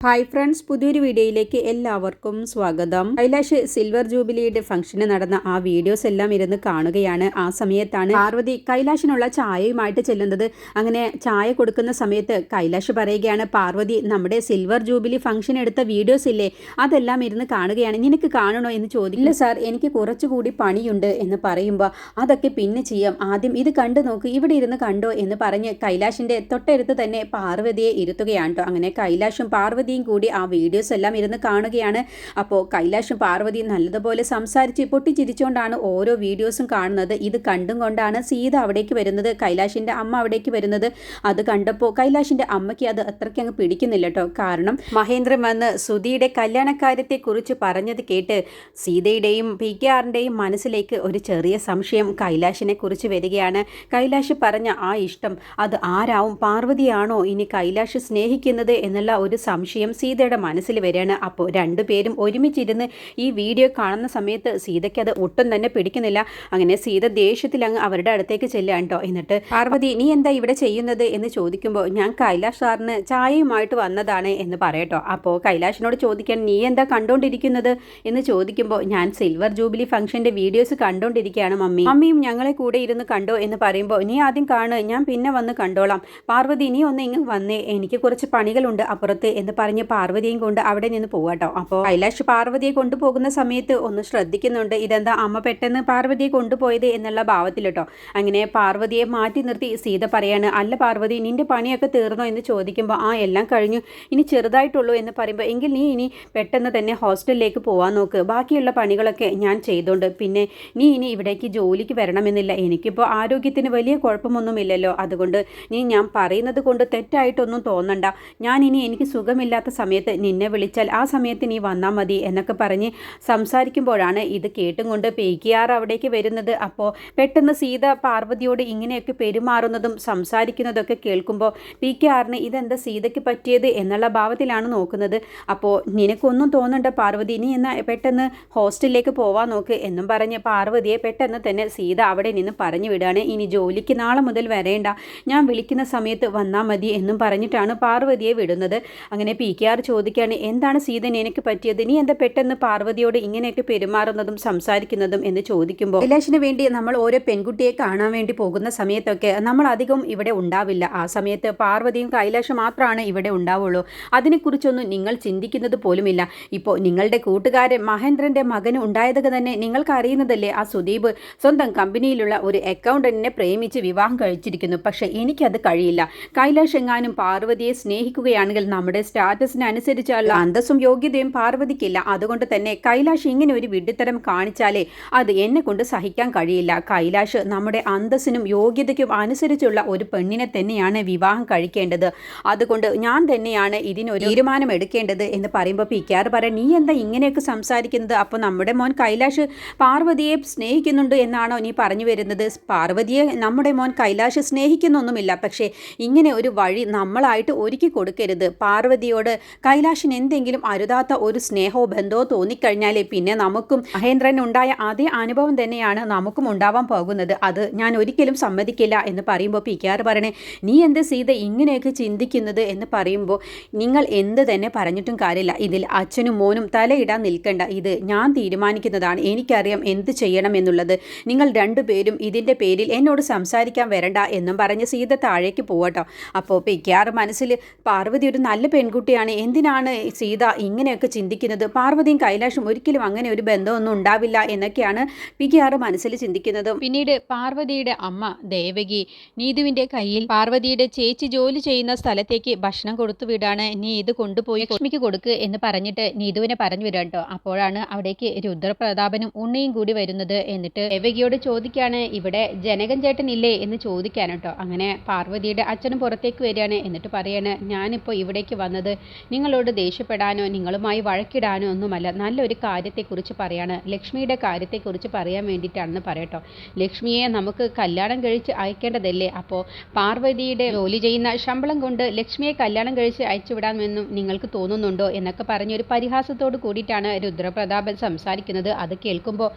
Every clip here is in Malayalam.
ഹായ് ഫ്രണ്ട്സ്, പുതിയൊരു വീഡിയോയിലേക്ക് എല്ലാവർക്കും സ്വാഗതം. കൈലാഷ് സിൽവർ ജൂബിലിയുടെ ഫംഗ്ഷന് നടന്ന ആ വീഡിയോസ് എല്ലാം ഇരുന്ന് കാണുകയാണ്. ആ സമയത്താണ് പാർവതി കൈലാഷിനുള്ള ചായയുമായിട്ട് ചെല്ലുന്നത്. അങ്ങനെ ചായ കൊടുക്കുന്ന സമയത്ത് കൈലാഷ് പറയുകയാണ്, പാർവതി നമ്മുടെ സിൽവർ ജൂബിലി ഫംഗ്ഷൻ എടുത്ത വീഡിയോസ് ഇല്ലേ, അതെല്ലാം ഇരുന്ന് കാണുകയാണ്, നിനക്ക് കാണണോ എന്ന് ചോദിക്കും. ഇല്ല സാർ, എനിക്ക് കുറച്ചുകൂടി പണിയുണ്ട് എന്ന് പറയുമ്പോൾ അതൊക്കെ പിന്നെ ചെയ്യാം, ആദ്യം ഇത് കണ്ടു നോക്ക്, ഇവിടെ ഇരുന്ന് കണ്ടോ എന്ന് പറഞ്ഞ് കൈലാഷിന്റെ തൊട്ടടുത്ത് തന്നെ പാർവതിയെ ഇരുത്തുകയാണ് കേട്ടോ. അങ്ങനെ കൈലാഷും പാർവതി കൂടി ആ വീഡിയോസ് എല്ലാം ഇരുന്ന് കാണുകയാണ്. അപ്പോൾ കൈലാഷും പാർവതിയും നല്ലതുപോലെ സംസാരിച്ച് പൊട്ടിച്ചിരിച്ചുകൊണ്ടാണ് ഓരോ വീഡിയോസും കാണുന്നത്. ഇത് കണ്ടും കൊണ്ടാണ് സീത അവിടേക്ക് വരുന്നത്, കൈലാഷിന്റെ അമ്മ അവിടേക്ക് വരുന്നത്. അത് കണ്ടപ്പോൾ കൈലാഷിന്റെ അമ്മയ്ക്ക് അത് അത്രയ്ക്ക് അങ്ങ് പിടിക്കുന്നില്ല കേട്ടോ. കാരണം മഹേന്ദ്രൻ വന്ന് സുധിയുടെ കല്യാണക്കാര്യത്തെ കുറിച്ച് പറഞ്ഞത് കേട്ട് സീതയുടെയും PKRന്റെയും മനസ്സിലേക്ക് ഒരു ചെറിയ സംശയം കൈലാഷിനെ കുറിച്ച് വരികയാണ്. കൈലാഷ് പറഞ്ഞ ആ ഇഷ്ടം അത് ആരാവും, പാർവതിയാണോ ഇനി കൈലാഷ് സ്നേഹിക്കുന്നത് എന്നുള്ള ഒരു സംശയം സീതയുടെ മനസ്സിൽ വരികയാണ്. അപ്പോൾ രണ്ടുപേരും ഒരുമിച്ചിരുന്ന് ഈ വീഡിയോ കാണുന്ന സമയത്ത് സീതയ്ക്ക് അത് ഒട്ടും തന്നെ പിടിക്കുന്നില്ല. അങ്ങനെ സീത ദേഷ്യത്തിൽ അങ്ങ് അവരുടെ അടുത്തേക്ക് ചെല്ലുകയാണ് കേട്ടോ. എന്നിട്ട് പാർവതി, നീ എന്താ ഇവിടെ ചെയ്യുന്നത് എന്ന് ചോദിക്കുമ്പോൾ ഞാൻ കൈലാഷ് സാറിന് ചായയുമായിട്ട് വന്നതാണ് എന്ന് പറയട്ടോ. അപ്പോൾ കൈലാഷിനോട് ചോദിക്കാൻ, നീ എന്താ കണ്ടുകൊണ്ടിരിക്കുന്നത് എന്ന് ചോദിക്കുമ്പോൾ ഞാൻ സിൽവർ ജൂബിലി ഫംഗ്ഷന്റെ വീഡിയോസ് കണ്ടുകൊണ്ടിരിക്കുകയാണ് മമ്മി, മമ്മിയും ഞങ്ങളെ കൂടെ ഇരുന്ന് കണ്ടോ എന്ന് പറയുമ്പോൾ നീ ആദ്യം കാണ്, ഞാൻ പിന്നെ വന്ന് കണ്ടോളാം. പാർവതി, നീ ഒന്ന് ഇങ്ങ് വന്നേ, എനിക്ക് കുറച്ച് പണികളുണ്ട് അപ്പുറത്ത് എന്ന് പറഞ്ഞ് പാർവതിയും കൊണ്ട് അവിടെ നിന്ന് പോവാട്ടോ. അപ്പോൾ കൈലാഷ് പാർവതിയെ കൊണ്ടുപോകുന്ന സമയത്ത് ഒന്ന് ശ്രദ്ധിക്കുന്നുണ്ട്, ഇതെന്താ അമ്മ പെട്ടെന്ന് പാർവതിയെ കൊണ്ടുപോയത് എന്നുള്ള ഭാവത്തിൽ കേട്ടോ. അങ്ങനെ പാർവതിയെ മാറ്റി നിർത്തി സീത പറയാണ്, അല്ല പാർവതി, നിന്റെ പണിയൊക്കെ തീർന്നോ എന്ന് ചോദിക്കുമ്പോൾ ആ എല്ലാം കഴിഞ്ഞു, ഇനി ചെറുതായിട്ടുള്ളൂ എന്ന് പറയുമ്പോൾ എങ്കിൽ നീ ഇനി പെട്ടെന്ന് തന്നെ ഹോസ്റ്റലിലേക്ക് പോകാൻ നോക്ക്, ബാക്കിയുള്ള പണികളൊക്കെ ഞാൻ ചെയ്തോണ്ട്, പിന്നെ നീ ഇനി ഇവിടേക്ക് ജോലിക്ക് വരണമെന്നില്ല, എനിക്കിപ്പോൾ ആരോഗ്യത്തിന് വലിയ കുഴപ്പമൊന്നുമില്ലല്ലോ, അതുകൊണ്ട് നീ ഞാൻ പറയുന്നത് കൊണ്ട് തെറ്റായിട്ടൊന്നും തോന്നണ്ട, ഞാൻ ഇനി എനിക്ക് സുഖമില്ലാത്ത സമയത്ത് നിന്നെ വിളിച്ചാൽ ആ സമയത്ത് നീ വന്നാൽ മതി എന്നൊക്കെ പറഞ്ഞ് സംസാരിക്കുമ്പോഴാണ് ഇത് കേട്ടും കൊണ്ട് PKR അവിടേക്ക് വരുന്നത്. അപ്പോൾ പെട്ടെന്ന് സീത പാർവതിയോട് ഇങ്ങനെയൊക്കെ പെരുമാറുന്നതും സംസാരിക്കുന്നതൊക്കെ കേൾക്കുമ്പോൾ PKRന് ഇതെന്താ സീതയ്ക്ക് പറ്റിയത് എന്നുള്ള ഭാവത്തിലാണ് നോക്കുന്നത്. അപ്പോൾ നിനക്കൊന്നും തോന്നണ്ട പാർവതി, നീ എന്നാൽ പെട്ടെന്ന് ഹോസ്റ്റലിലേക്ക് പോവാൻ നോക്ക് എന്നും പറഞ്ഞ് പാർവതിയെ പെട്ടെന്ന് തന്നെ സീത അവിടെ നിന്ന് പറഞ്ഞു വിടുകയാണ്. ഇനി ജോലിക്ക് നാളെ മുതൽ വരേണ്ട, ഞാൻ വിളിക്കുന്ന സമയത്ത് വന്നാൽ മതി എന്നും പറഞ്ഞിട്ടാണ് പാർവതിയെ വിടുന്നത്. അങ്ങനെ PKR ചോദിക്കുകയാണ്, എന്താണ് സീത നിനക്ക് പറ്റിയത്, നീ എന്താ പെട്ടെന്ന് പാർവതിയോട് ഇങ്ങനെയൊക്കെ പെരുമാറുന്നതും സംസാരിക്കുന്നതും എന്ന് ചോദിക്കുമ്പോൾ കൈലാഷിന് വേണ്ടി നമ്മൾ ഓരോ പെൺകുട്ടിയെ കാണാൻ വേണ്ടി പോകുന്ന സമയത്തൊക്കെ നമ്മൾ അധികം ഇവിടെ ഉണ്ടാവില്ല, ആ സമയത്ത് പാർവതിയും കൈലാഷും മാത്രമാണ് ഇവിടെ ഉണ്ടാവുള്ളൂ, അതിനെക്കുറിച്ചൊന്നും നിങ്ങൾ ചിന്തിക്കുന്നത് പോലുമില്ല. ഇപ്പോൾ നിങ്ങളുടെ കൂട്ടുകാരൻ മഹേന്ദ്രൻ്റെ മകന് ഉണ്ടായതൊക്കെ തന്നെ നിങ്ങൾക്ക് അറിയുന്നതല്ലേ, ആ സുദീപ് സ്വന്തം കമ്പനിയിലുള്ള ഒരു അക്കൗണ്ടന്റിനെ പ്രേമിച്ച് വിവാഹം കഴിച്ചിരിക്കുന്നു, പക്ഷേ എനിക്കത് കഴിയില്ല, കൈലാഷ് എങ്ങാനും പാർവതിയെ സ്നേഹിക്കുകയാണെങ്കിൽ നമ്മുടെ സ്റ്റാറ്റസിനനുസരിച്ചുള്ള അന്തസ്സും യോഗ്യതയും പാർവതിക്കില്ല, അതുകൊണ്ട് തന്നെ കൈലാഷ് ഇങ്ങനെ ഒരു വിഡ്ഢിത്തരം കാണിച്ചാലേ അത് എന്നെ കൊണ്ട് സഹിക്കാൻ കഴിയില്ല, കൈലാഷ് നമ്മുടെ അന്തസ്സിനും യോഗ്യതയ്ക്കും അനുസരിച്ചുള്ള ഒരു പെണ്ണിനെ തന്നെയാണ് വിവാഹം കഴിക്കേണ്ടത്, അതുകൊണ്ട് ഞാൻ തന്നെയാണ് ഇതിനൊരു തീരുമാനം എടുക്കേണ്ടത് എന്ന് പറയുമ്പോൾ PKR പറയാൻ, നീ എന്താ ഇങ്ങനെയൊക്കെ സംസാരിക്കുന്നത്, അപ്പോൾ നമ്മുടെ മോൻ കൈലാഷ് പാർവതിയെ സ്നേഹിക്കുന്നുണ്ട് എന്നാണോ നീ പറഞ്ഞു വരുന്നത്, പാർവതിയെ നമ്മുടെ മോൻ കൈലാഷ് സ്നേഹിക്കുന്നൊന്നുമില്ല, പക്ഷേ ഇങ്ങനെ ഒരു വഴി നമ്മളായിട്ട് ഒരുക്കി കൊടുക്കരുത്, പാർവതിയോട് കൈലാഷിന് എന്തെങ്കിലും അരുതാത്ത ഒരു സ്നേഹമോ ബന്ധമോ തോന്നിക്കഴിഞ്ഞാലേ പിന്നെ നമുക്കും മഹേന്ദ്രൻ ഉണ്ടായ അതേ അനുഭവം തന്നെയാണ് നമുക്കും ഉണ്ടാവാൻ പോകുന്നത്, അത് ഞാൻ ഒരിക്കലും സമ്മതിക്കില്ല എന്ന് പറയുമ്പോൾ PKR പറയണേ, നീ എന്ത് സീത ഇങ്ങനെയൊക്കെ ചിന്തിക്കുന്നത് എന്ന് പറയുമ്പോൾ നിങ്ങൾ എന്ത് തന്നെ പറഞ്ഞിട്ടും കാര്യമില്ല, ഇതിൽ അച്ഛനും മോനും തലയിടാൻ നിൽക്കേണ്ട, ഇത് ഞാൻ തീരുമാനിക്കുന്നതാണ്, എനിക്കറിയാം എന്ത് ചെയ്യണം എന്നുള്ളത്, നിങ്ങൾ രണ്ടുപേരും ഇതിൻ്റെ പേരിൽ എന്നോട് സംസാരിക്കാൻ വരണ്ട എന്നും പറഞ്ഞ് സീത താഴേക്ക് പോവട്ടോ. അപ്പോൾ PKR മനസ്സിൽ പാർവതി ഒരു നല്ല പെൺകുട്ടിയാണ്, എന്തിനാണ് സീത ഇങ്ങനെയൊക്കെ ചിന്തിക്കുന്നത്, പാർവതിയും കൈലാഷും ഒരിക്കലും അങ്ങനെ ഒരു ബന്ധമൊന്നും ഉണ്ടാവില്ല എന്നൊക്കെയാണ് PKR മനസ്സിൽ ചിന്തിക്കുന്നത്. പിന്നീട് പാർവതിയുടെ അമ്മ ദേവകി നീതുവിൻ്റെ കയ്യിൽ പാർവതിയുടെ ചേച്ചി ജോലി ചെയ്യുന്ന സ്ഥലത്തേക്ക് ഭക്ഷണം കൊടുത്തു വിടാണ്, നീ ഇത് കൊണ്ടുപോയി ലക്ഷ്മിക്ക് കൊടുക്ക് എന്ന് പറഞ്ഞിട്ട് നീതുവിനെ പറഞ്ഞു വിടാം കേട്ടോ. അപ്പോഴാണ് അവിടേക്ക് രുദ്രപ്രതാപനും ഉണ്ണിയും കൂടി വരുന്നത്. എന്നിട്ട് ദേവകിയോട് ചോദിക്കുകയാണ്, ഇവിടെ ജനകൻ ചേട്ടൻ ഇല്ലേ എന്ന് ചോദിക്കാൻ കേട്ടോ. അങ്ങനെ പാർവതിയുടെ അച്ഛനും പുറത്തേക്ക് വരികയാണ്. എന്നിട്ട് പറയാണ്, ഞാനിപ്പോൾ ഇവിടേക്ക് വന്നത് നിങ്ങളോട് ദേഷ്യപ്പെടാനോ നിങ്ങളുമായി വഴക്കിടാനോ ഒന്നുമല്ല, നല്ലൊരു കാര്യത്തെക്കുറിച്ച് പറയാണ്, ലക്ഷ്മിയുടെ കാര്യത്തെക്കുറിച്ച് പറയാൻ വേണ്ടിയിട്ടാണെന്ന് പറയട്ടോ. ലക്ഷ്മിയെ നമുക്ക് കല്യാണം കഴിച്ച് അയക്കേണ്ടതല്ലേ, അപ്പോൾ പാർവതിയുടെ ജോലി ചെയ്യുന്ന ശമ്പളം കൊണ്ട് ലക്ഷ്മിയെ കല്യാണം കഴിച്ച് അയച്ചുവിടാമെന്നും നിങ്ങൾക്ക് തോന്നുന്നുണ്ടോ എന്നൊക്കെ പറഞ്ഞൊരു പരിഹാസത്തോട് കൂടിയിട്ടാണ് രുദ്രപ്രതാപൻ സംസാരിക്കുന്നത്. അത് കേൾക്കുമ്പോൾ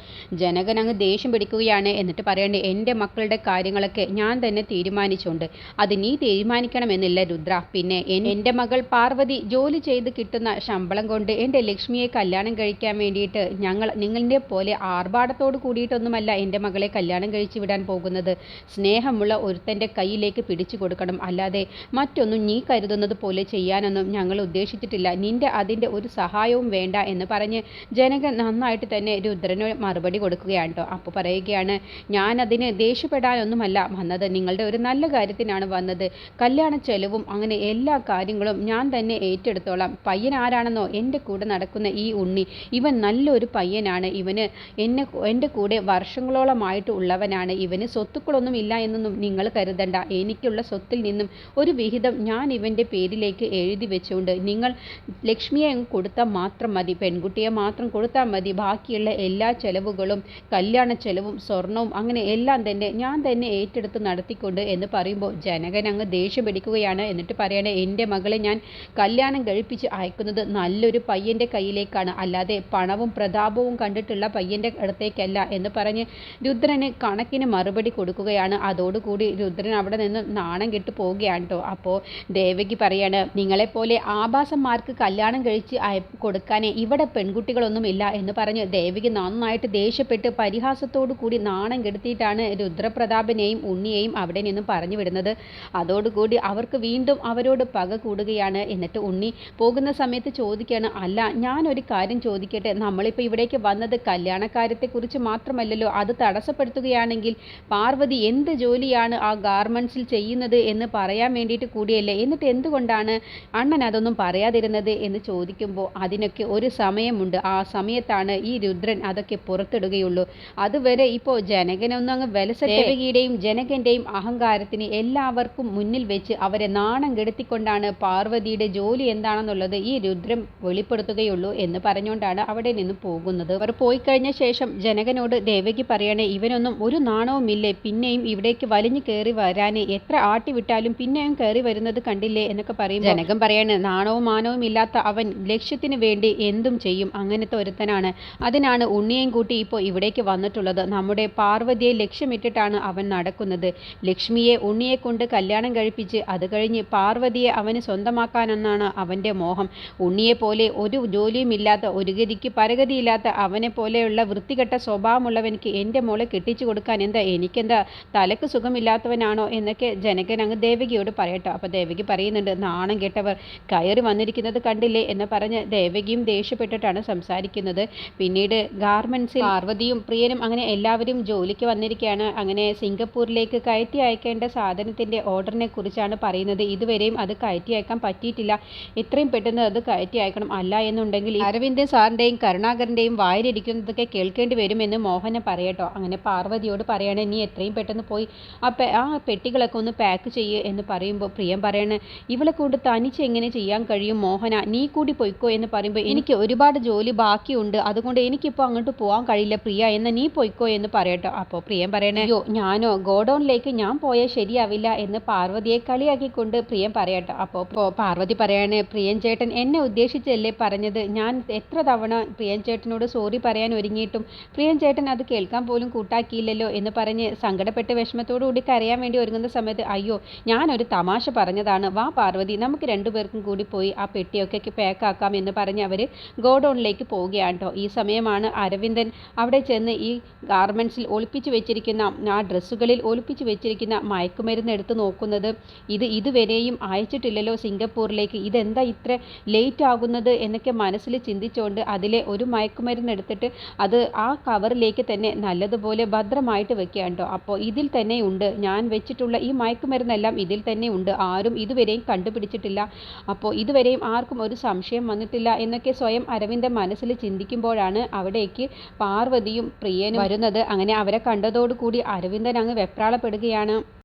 ജനകൻ അങ്ങ് ദേഷ്യം പിടിക്കുകയാണ്. എന്നിട്ട് പറയണ്ടേ, എൻ്റെ മക്കളുടെ കാര്യങ്ങളൊക്കെ ഞാൻ തന്നെ തീരുമാനിച്ചുകൊണ്ട് അത് നീ തീരുമാനിക്കണമെന്നില്ല രുദ്ര, പിന്നെ എൻ്റെ മകൾ പാർവതി ജോലി ചെയ്ത് കിട്ടുന്ന ശമ്പളം കൊണ്ട് എൻ്റെ ലക്ഷ്മിയെ കല്യാണം കഴിക്കാൻ വേണ്ടിയിട്ട് ഞങ്ങൾ നിങ്ങളുടെ പോലെ ആർഭാടത്തോട് കൂടിയിട്ടൊന്നുമല്ല എൻ്റെ മകളെ കല്യാണം കഴിച്ചു വിടാൻ പോകുന്നത്. സ്നേഹമുള്ള ഒരുത്തൻ്റെ കയ്യിലേക്ക് പിടിച്ചു കൊടുക്കണം, അല്ലാതെ മറ്റൊന്നും നീ കരുതുന്നത് പോലെ ചെയ്യാനൊന്നും ഞങ്ങൾ ഉദ്ദേശിച്ചിട്ടില്ല. നിന്റെ അതിൻ്റെ ഒരു സഹായവും വേണ്ട എന്ന് പറഞ്ഞ് ജനകൻ നന്നായിട്ട് തന്നെ രുദ്രന് മറുപടി കൊടുക്കുകയാണ് കേട്ടോ. അപ്പോൾ പറയുകയാണ്, ഞാനതിന് ദേഷ്യപ്പെടാനൊന്നുമല്ല വന്നത്, നിങ്ങളുടെ ഒരു നല്ല കാര്യത്തിനാണ് വന്നത്. കല്യാണ ചെലവും അങ്ങനെ എല്ലാ കാര്യങ്ങളും ഞാൻ തന്നെ ഏറ്റെടുത്തോളാം. പയ്യൻ ആരാണെന്നോ? എൻ്റെ കൂടെ നടക്കുന്ന ഈ ഉണ്ണി, ഇവൻ നല്ലൊരു പയ്യനാണ്. ഇവന് എൻ്റെ കൂടെ വർഷങ്ങളോളമായിട്ട് ഉള്ളവനാണ്. ഇവന് സ്വത്തുക്കളൊന്നും ഇല്ല എന്നൊന്നും നിങ്ങൾ കരുതണ്ട. എനിക്കുള്ള സ്വത്തിൽ നിന്നും ഒരു വിഹിതം ഞാൻ ഇവൻ്റെ പേരിലേക്ക് എഴുതി വെച്ചുകൊണ്ട് നിങ്ങൾ ലക്ഷ്മിയെ കൊടുത്താൽ മാത്രം മതി, പെൺകുട്ടിയെ മാത്രം കൊടുത്താൽ മതി. ബാക്കിയുള്ള എല്ലാ ചെലവുകളും, കല്യാണ ചെലവും സ്വർണവും അങ്ങനെ എല്ലാം തന്നെ ഞാൻ തന്നെ ഏറ്റെടുത്ത് നടത്തിക്കൊണ്ട് എന്ന് പറയുമ്പോൾ ജനകൻ അങ്ങ് ദേഷ്യം പിടിക്കുകയാണ്. എന്നിട്ട് പറയണേ, എൻ്റെ മകളെ ഞാൻ കല്യാണം കഴിപ്പിച്ച് അയക്കുന്നത് നല്ലൊരു പയ്യൻ്റെ കയ്യിലേക്കാണ്, അല്ലാതെ പണവും പ്രതാപവും കണ്ടിട്ടുള്ള പയ്യൻ്റെ അടുത്തേക്കല്ല എന്ന് പറഞ്ഞ് രുദ്രന് കണക്കിന് മറുപടി കൊടുക്കുകയാണ്. അതോടുകൂടി രുദ്രൻ അവിടെ നിന്ന് നാണം കെട്ട് പോവുകയാണ് കേട്ടോ. അപ്പോൾ ദേവകി പറയാണ്, നിങ്ങളെപ്പോലെ ആഭാസന്മാർക്ക് കല്യാണം കഴിച്ച് കൊടുക്കാനേ ഇവിടെ പെൺകുട്ടികളൊന്നും ഇല്ല എന്ന് പറഞ്ഞ് ദേവകി നന്നായിട്ട് ദേഷ്യപ്പെട്ട് പരിഹാസത്തോടു കൂടി നാണം കെടുത്തിയിട്ടാണ് രുദ്രപ്രതാപനെയും ഉണ്ണിയെയും അവിടെ നിന്നും പറഞ്ഞു വിടുന്നത്. അതോടുകൂടി അവർക്ക് വീണ്ടും അവരോട് പക കൂടുകയാണ്. എന്നിട്ട് ഉണ്ണി പോകുന്ന സമയത്ത് ചോദിക്കുകയാണ്, അല്ല ഞാനൊരു കാര്യം ചോദിക്കട്ടെ, നമ്മളിപ്പോൾ ഇവിടേക്ക് വന്നത് കല്യാണക്കാര്യത്തെക്കുറിച്ച് മാത്രമല്ലല്ലോ, അത് തടസ്സപ്പെടുത്തുകയാണെങ്കിൽ പാർവതി എന്ത് ജോലിയാണ് ആ ഗാർമെൻറ്റ്സിൽ ചെയ്യുന്നത് എന്ന് പറയാൻ വേണ്ടിയിട്ട് കൂടിയല്ലേ, എന്നിട്ട് എന്തുകൊണ്ടാണ് അണ്ണൻ അതൊന്നും പറയാതിരുന്നത് എന്ന് ചോദിക്കുമ്പോൾ അതിനൊക്കെ ഒരു സമയമുണ്ട്, ആ സമയത്താണ് ഈ രുദ്രൻ അതൊക്കെ പുറത്തിടുകയുള്ളൂ. അതുവരെ ഇപ്പോൾ ജനകനൊന്നും അങ്ങ് ദേവകിയുടെയും ജനകൻ്റെയും അഹങ്കാരത്തിന് എല്ലാവർക്കും മുന്നിൽ വെച്ച് അവരെ നാണം കെടുത്തിക്കൊണ്ടാണ് പാർവതിയുടെ ജോലി എന്താണെന്നുള്ളത് ഈ രുദ്രൻ വെളിപ്പെടുത്തുകയുള്ളൂ എന്ന് പറഞ്ഞുകൊണ്ടാണ് അവിടെ നിന്ന് പോകുന്നത്. അവർ പോയി കഴിഞ്ഞ ശേഷം ജനകനോട് ദേവകി പറയണേ, ഇവനൊന്നും ഒരു നാണവുമില്ലേ, പിന്നെയും ഇവിടേക്ക് വലിഞ്ഞു കയറി വരാൻ എത്ര ആട്ടി വിട്ടാലും പിന്നെയും കയറി വരുന്നത് കണ്ടില്ലേ എന്നൊക്കെ പറയും. ജനകൻ പറയാണ്, നാണവും മാനവും ഇല്ലാത്ത അവൻ ലക്ഷ്യത്തിന് വേണ്ടി എന്തും ചെയ്യും, അങ്ങനത്തെ ഒരുത്തനാണ്. അതിനാണ് ഉണ്ണിയെയും കൂട്ടി ഇപ്പോൾ ഇവിടേക്ക് വന്നിട്ടുള്ളത്. നമ്മുടെ പാർവതിയെ ലക്ഷ്യമിട്ടിട്ടാണ് അവൻ നടക്കുന്നത്. ലക്ഷ്മിയെ ഉണ്ണിയെ കൊണ്ട് കല്യാണം കഴിപ്പിച്ച് അത് കഴിഞ്ഞ് പാർവതിയെ അവന് സ്വന്തമാക്കാനെന്നാണ് അവൻ്റെ മോഹം. ഉണ്ണിയെ പോലെ ഒരു ജോലിയുമില്ലാത്ത, ഒരു ഗതിക്ക് പരഗതിയില്ലാത്ത അവനെ പോലെയുള്ള വൃത്തികെട്ട സ്വഭാവമുള്ളവനിക്ക് എൻ്റെ മോളെ കെട്ടിച്ചു കൊടുക്കാൻ എനിക്കെന്താ തലക്ക് സുഖമില്ലാത്തവനാണോ എന്നൊക്കെ ജനകൻ അങ്ങ് ദേവകിയോട് പറയട്ടോ. അപ്പോൾ ദേവകി പറയുന്നുണ്ട്, നാണം കെട്ടവർ കയറി വന്നിരിക്കുന്നത് കണ്ടില്ലേ എന്ന് പറഞ്ഞ് ദേവകിയും ദേഷ്യപ്പെട്ടിട്ടാണ് സംസാരിക്കുന്നത്. പിന്നീട് ഗാർമെൻറ്റ്സിൽ പാർവതിയും പ്രിയനും അങ്ങനെ എല്ലാവരും ജോലിക്ക് വന്നിരിക്കുകയാണ്. അങ്ങനെ സിംഗപ്പൂരിലേക്ക് കയറ്റി അയക്കേണ്ട സാധനത്തിൻ്റെ ഓർഡറിനെ കുറിച്ചാണ് പറയുന്നത്. ഇതുവരെയും അത് കയറ്റി അയക്കാൻ പറ്റിയിട്ടില്ല, എത്രയും പെട്ടെന്ന് അത് കയറ്റി അയക്കണം, അല്ല എന്നുണ്ടെങ്കിൽ അരവിന്ദൻ സാറിൻ്റെയും കരുണാകരൻ്റെയും വായിലിരിക്കുന്നതൊക്കെ കേൾക്കേണ്ടി വരുമെന്ന് മോഹന പറയട്ടോ. അങ്ങനെ പാർവതിയോട് പറയാണ്, നീ എത്രയും പെട്ടെന്ന് പോയി ആ പെട്ടികളൊക്കെ ഒന്ന് പാക്ക് ചെയ്യുക എന്ന് പറയുമ്പോൾ പ്രിയം പറയാണ്, ഇവളെ കൊണ്ട് തനിച്ച് എങ്ങനെ ചെയ്യാൻ കഴിയും മോഹന, നീ കൂടി പൊയ്ക്കോ എന്ന് പറയുമ്പോൾ എനിക്ക് ഒരുപാട് ജോലി ബാക്കിയുണ്ട്, അതുകൊണ്ട് എനിക്കിപ്പോൾ അങ്ങോട്ട് പോകാൻ കഴിയില്ല പ്രിയ, എന്ന് നീ പൊയ്ക്കോ എന്ന് പറയട്ടോ. അപ്പോൾ പ്രിയം പറയണേ, അയ്യോ ഞാനോ ഗോഡൗണിലേക്ക് ഞാൻ പോയാൽ ശരിയാവില്ല എന്ന് പാർവതിയെ കളിയാക്കിക്കൊണ്ട് പ്രിയം പറയട്ടോ. അപ്പോൾ പാർവതി പറയാണ്, പ്രിയൻ ചേട്ടൻ എന്നെ ഉദ്ദേശിച്ചല്ലേ പറഞ്ഞത്, ഞാൻ എത്ര തവണ പ്രിയൻ ചേട്ടനോട് സോറി പറയാൻ ഒരുങ്ങിയിട്ടും പ്രിയൻ ചേട്ടൻ അത് കേൾക്കാൻ പോലും കൂട്ടാക്കിയില്ലല്ലോ എന്ന് പറഞ്ഞ് സങ്കടപ്പെട്ട് വിഷമത്തോടു കൂടി കരയാൻ വേണ്ടി ഒരുങ്ങുന്ന സമയത്ത്, അയ്യോ ഞാനൊരു തമാശ പറഞ്ഞതാണ്, വാ പാർവതി നമുക്ക് രണ്ടുപേർക്കും കൂടി പോയി ആ പെട്ടിയൊക്കെ പാക്കാക്കാം എന്ന് പറഞ്ഞ് അവർ ഗോഡൗണിലേക്ക് പോവുകയാണ് കേട്ടോ. ഈ സമയമാണ് അരവിന്ദൻ അവിടെ ചെന്ന് ഈ ഗാർമെൻറ്റ്സിൽ ഒളിപ്പിച്ച് വെച്ചിരിക്കുന്ന ആ ഡ്രസ്സുകളിൽ ഒളിപ്പിച്ച് വെച്ചിരിക്കുന്ന മയക്കുമരുന്ന് എടുത്ത് നോക്കുന്നത്. ഇതുവരെയും അയച്ചിട്ടില്ലല്ലോ സിംഗപ്പൂരിലേക്ക്, ഇതെന്താ ഇത്ര ലേറ്റ് ആകുന്നത് എന്നൊക്കെ മനസ്സിൽ ചിന്തിച്ചുകൊണ്ട് അതിലെ ഒരു മയക്കുമരുന്ന് എടുത്തിട്ട് അത് ആ കവറിലേക്ക് തന്നെ നല്ലതുപോലെ ഭദ്രമായിട്ട് വെക്കുകയാണ് കേട്ടോ. അപ്പോൾ ഇതിൽ തന്നെ ഉണ്ട്, ഞാൻ വെച്ചിട്ടുള്ള ഈ മയക്കുമരുന്നെല്ലാം ഇതിൽ തന്നെ ഉണ്ട്, ആരും ഇതുവരെയും കണ്ടുപിടിച്ചിട്ടില്ല, അപ്പോൾ ഇതുവരെയും ആർക്കും ഒരു സംശയം വന്നിട്ടില്ല എന്നൊക്കെ സ്വയം അരവിന്ദൻ മനസ്സിൽ ചിന്തിക്കുമ്പോഴാണ് അവിടേക്ക് പാർവതിയും പ്രിയനും വരുന്നത്. അങ്ങനെ അവരെ കണ്ടതോടുകൂടി അരവിന്ദൻ അങ്ങ് വെപ്രാളപ്പെടുകയാണ്.